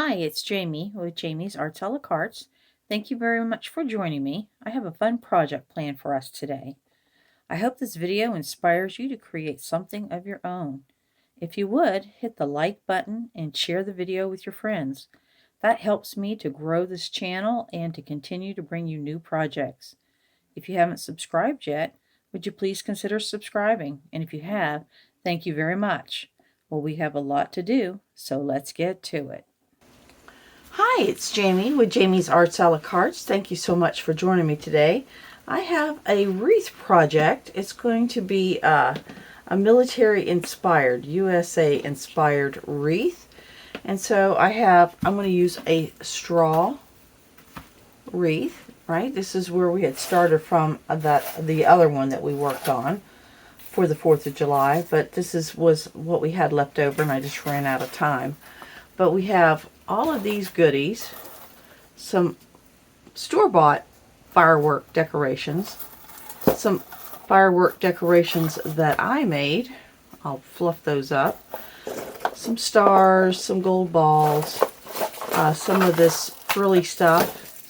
Hi, it's Jamie with Jamie's Arts a la Cartes. Thank you very much for joining me. I have a fun project planned for us today. I hope this video inspires you to create something of your own. If you would, hit the like button and share the video with your friends. That helps me to grow this channel and to continue to bring you new projects. If you haven't subscribed yet, would you please consider subscribing? And if you have, thank you very much. Well, we have a lot to do, so let's get to it. Hi, it's Jamie with Jamie's Arts a la Cartes. Thank you so much for joining me today. I have a wreath project. It's going to be a military inspired, USA inspired wreath. And so I'm going to use a straw wreath, right? This is where we had started from the other one that we worked on for the 4th of July, but was what we had left over and I just ran out of time. But we have all of these goodies, some store-bought firework decorations, some firework decorations that I made. I'll fluff those up. Some stars, some gold balls, some of this frilly stuff.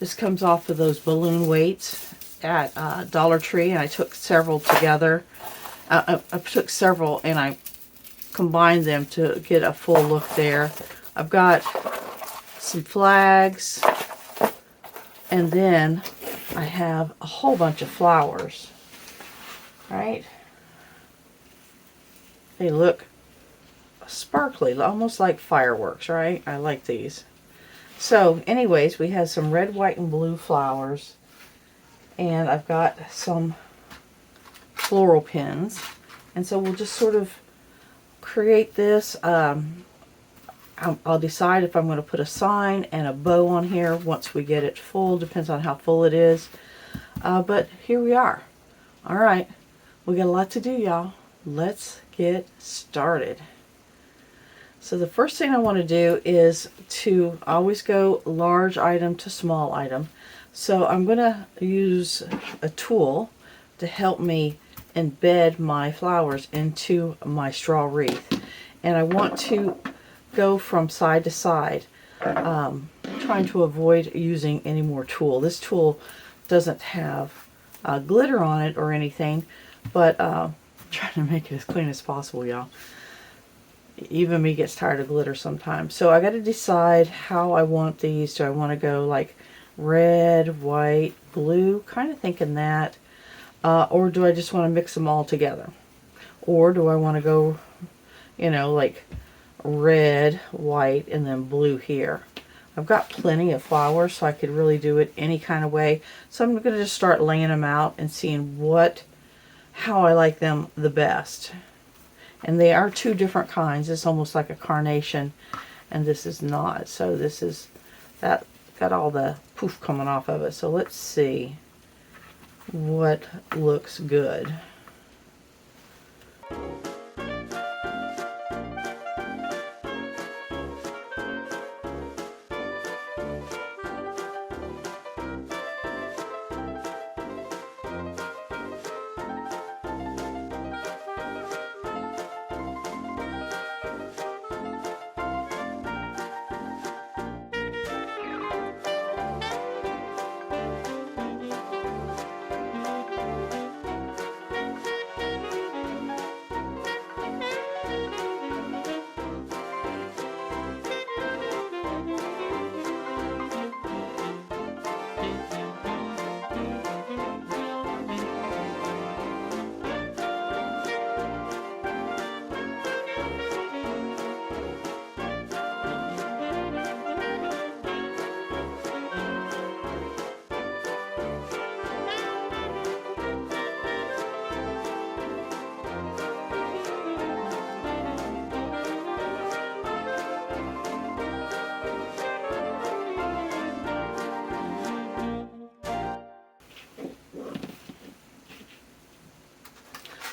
This comes off of those balloon weights at Dollar Tree, and I took several together. I took several and I combined them to get a full look there. I've got some flags, and then I have a whole bunch of flowers, right? They look sparkly, almost like fireworks, right? I like these. So anyways, we have some red, white, and blue flowers, and I've got some floral pins, and so we'll just sort of create this. I'll decide if I'm going to put a sign and a bow on here once we get it full. Depends on how full it is. But here we are. All right. We got a lot to do, y'all. Let's get started. So the first thing I want to do is to always go large item to small item. So I'm going to use a tool to help me embed my flowers into my straw wreath. And I want to go from side to side, trying to avoid using any more tulle. This tulle doesn't have glitter on it or anything, but I'm trying to make it as clean as possible, y'all. Even me gets tired of glitter sometimes. So I got to decide how I want these. Do I want to go like red, white, blue? Kind of thinking that. Or do I just want to mix them all together? Or do I want to go, like red, white, and then blue here? I've got plenty of flowers, so I could really do it any kind of way. So I'm going to just start laying them out and seeing how I like them the best. And they are two different kinds. It's almost like a carnation, and this is not. So this is, that got all the poof coming off of it. So let's see what looks good.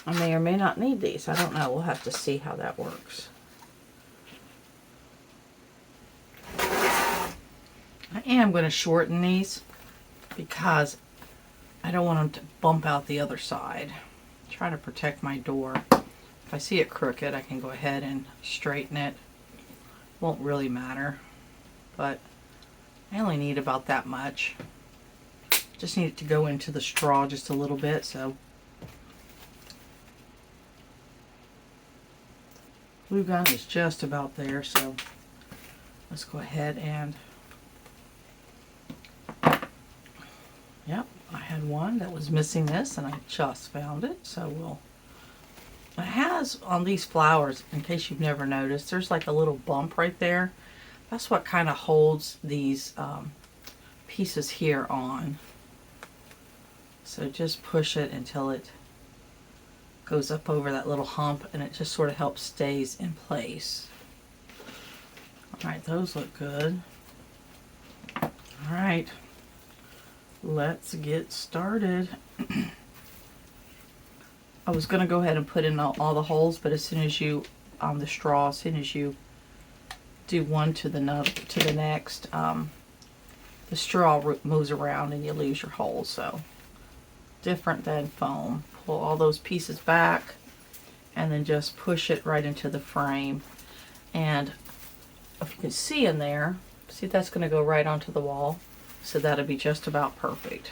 I may or may not need these. I don't know. We'll have to see how that works. I am going to shorten these because I don't want them to bump out the other side. Try to protect my door. If I see it crooked, I can go ahead and straighten it. Won't really matter. but I only need about that much. Just need it to go into the straw just a little bit, so glue gun is just about there, so let's go ahead and, yep, I had one that was missing this and I just found it, so it has on these flowers, in case you've never noticed, there's like a little bump right there. That's what kind of holds these pieces here on. So just push it until it goes up over that little hump, and it just sort of helps stays in place. Alright, those look good. Alright, let's get started. I was going to go ahead and put in all the holes, but as soon as you, the straw, as soon as you do one to the next, the straw moves around and you lose your holes. So different than foam. Pull all those pieces back and then just push it right into the frame. And if you can see in there, see, that's going to go right onto the wall. So that'll be just about perfect.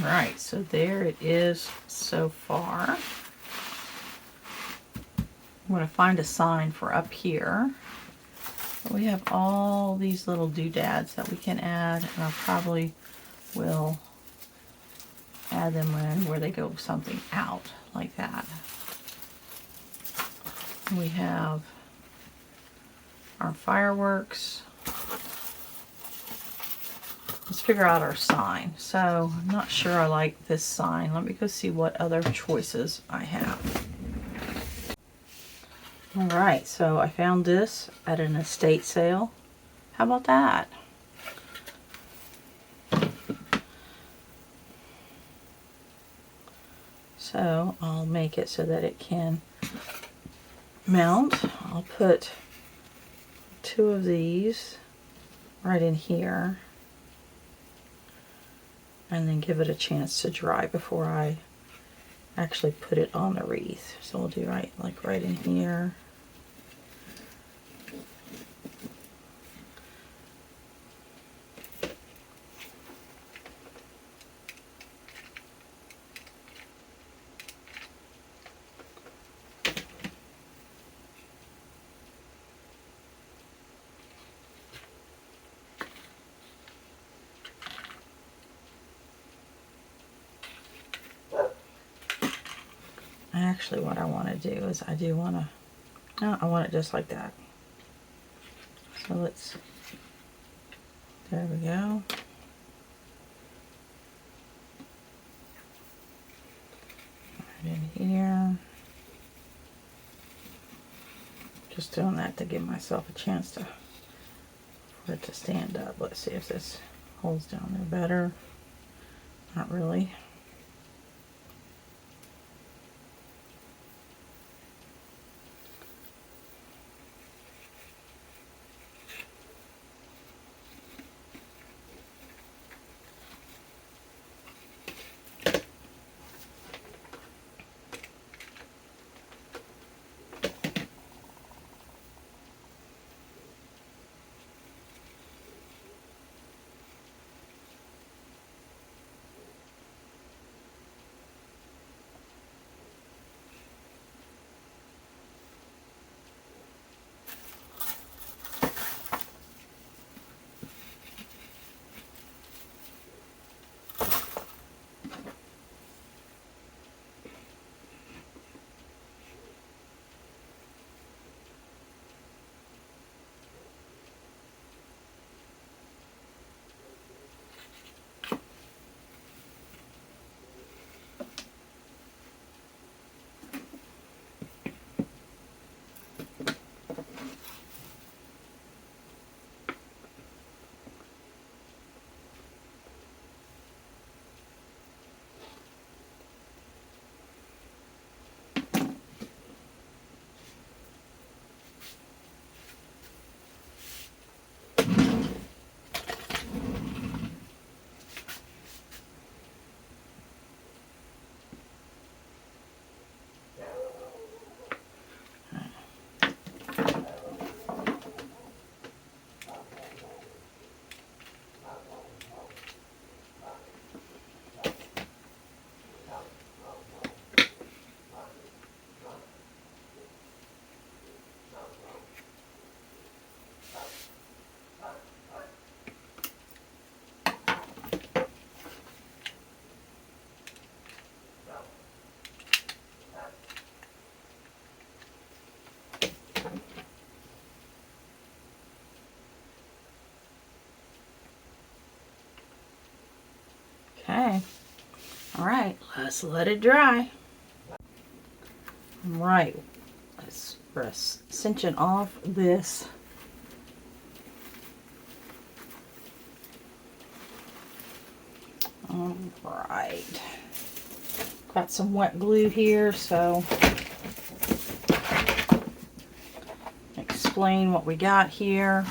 Alright, so there it is so far. I'm going to find a sign for up here. But we have all these little doodads that we can add, and I probably will add them in where they go something out, like that. We have our fireworks. Let's figure out our sign. So I'm not sure I like this sign. Let me go see what other choices I have. Alright, so I found this at an estate sale. How about that? So I'll make it so that it can mount. I'll put 2 of these right in here and then give it a chance to dry before I actually put it on the wreath. So we'll do right in here. Actually, what I want to do is I want it just like that. So there we go. Right in here. Just doing that to give myself a chance for it to stand up. Let's see if this holds down there better. Not really. Okay. Alright, let's let it dry. Alright, we're cinching off this alright. Got some wet glue here, so explain what we got here.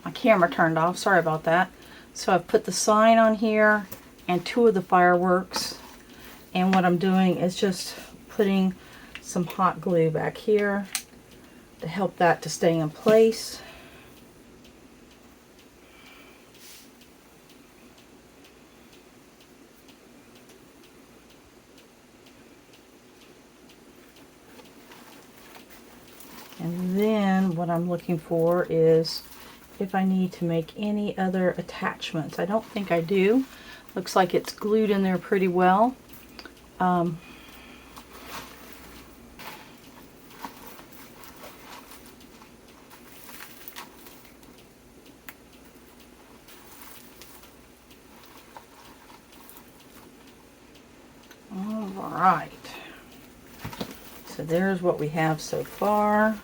My camera turned off, sorry about that. So I've put the sign on here and 2 of the fireworks, and what I'm doing is just putting some hot glue back here to help that to stay in place. And then what I'm looking for is if I need to make any other attachments. I don't think I do. Looks like it's glued in there pretty well. All right. So there's what we have so far.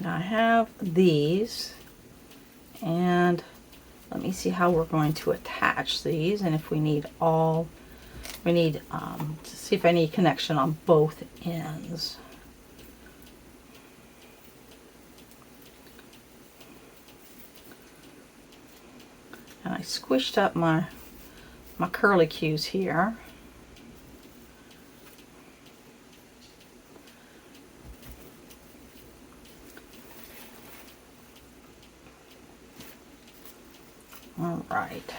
Now I have these, and let me see how we're going to attach these, and if we need to see if I need connection on both ends. And I squished up my curly cues here. All right.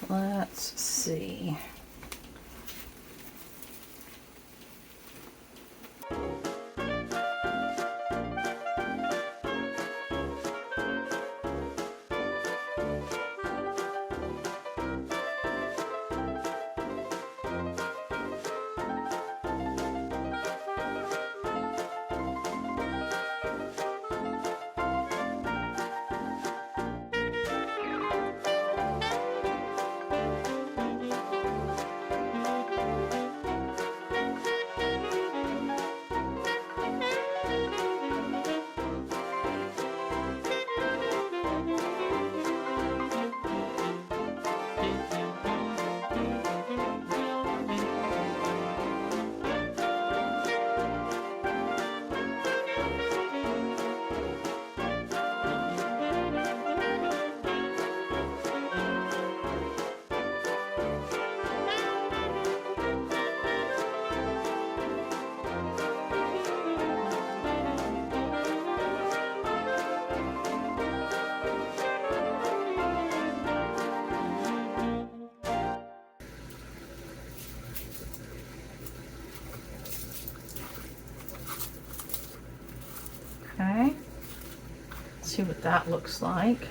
Let's see. Okay, let's see what that looks like.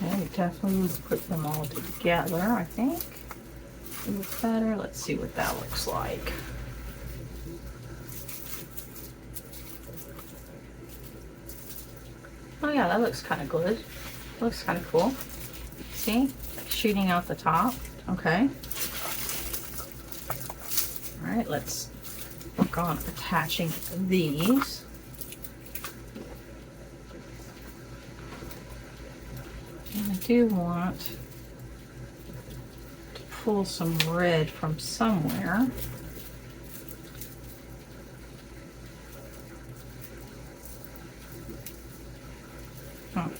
Okay, we definitely need to put them all together, I think. It looks better. Let's see what that looks like. Oh yeah, that looks kind of good. Looks kind of cool. See? Like shooting out the top. Okay. Alright, let's work on attaching these. And I do want to pull some red from somewhere. Oh.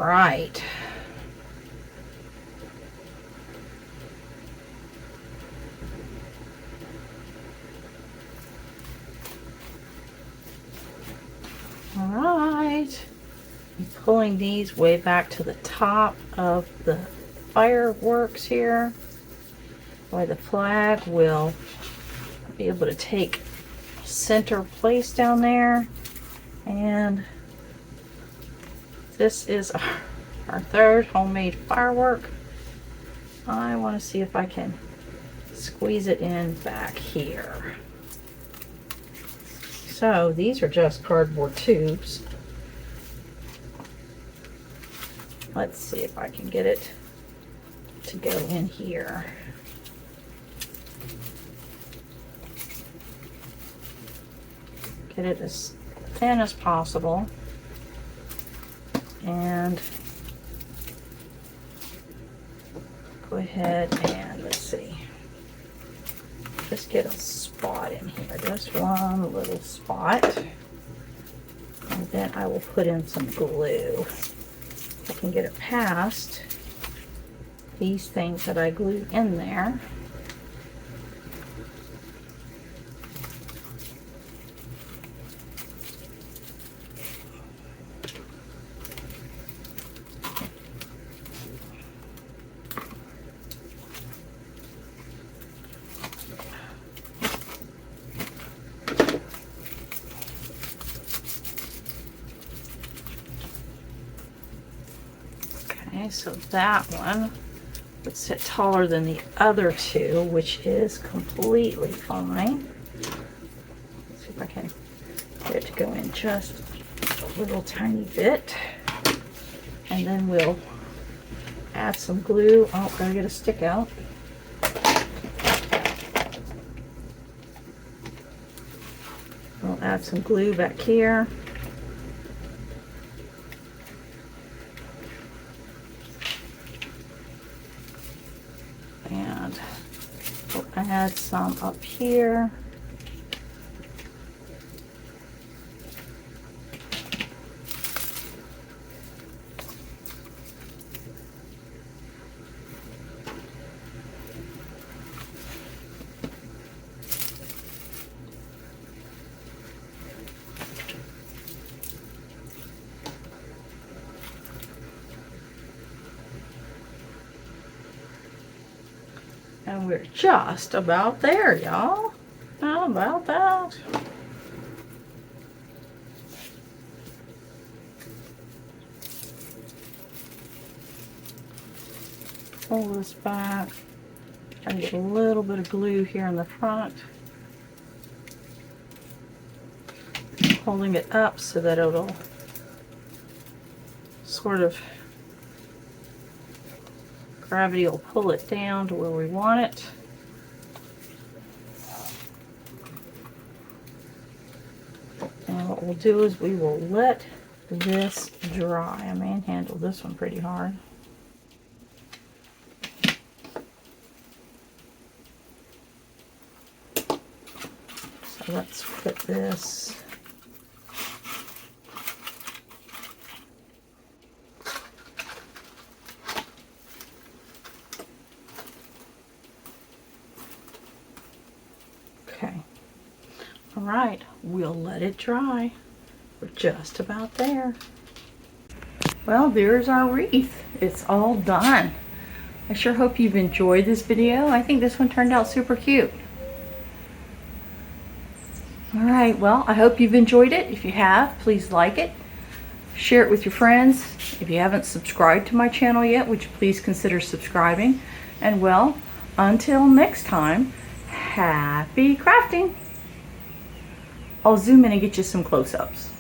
right. All right. I'm pulling these way back to the top of the fireworks here. Why the flag will be able to take center place down there. And this is our third homemade firework. I want to see if I can squeeze it in back here. So these are just cardboard tubes. Let's see if I can get it to go in here. Get it as thin as possible. And go ahead and let's see. Just get a spot in here. Just one little spot. And then I will put in some glue. I can get it past these things that I glued in there. Okay, so that one would sit taller than the other two, which is completely fine. Let's see if I can get it to go in just a little tiny bit. And then we'll add some glue. Oh, gotta get a stick out. We'll add some glue back here. And we'll add some up here. And we're just about there, y'all. How about that? Pull this back. Try to get a little bit of glue here in the front. Holding it up so that it'll sort of, gravity will pull it down to where we want it. And what we'll do is we will let this dry. I manhandled this one pretty hard. So let's put this Alright, we'll let it dry. We're just about there. Well, there's our wreath. It's all done. I sure hope you've enjoyed this video. I think this one turned out super cute. Alright, well, I hope you've enjoyed it. If you have, please like it. Share it with your friends. If you haven't subscribed to my channel yet, would you please consider subscribing? And well, until next time, happy crafting! I'll zoom in and get you some close-ups.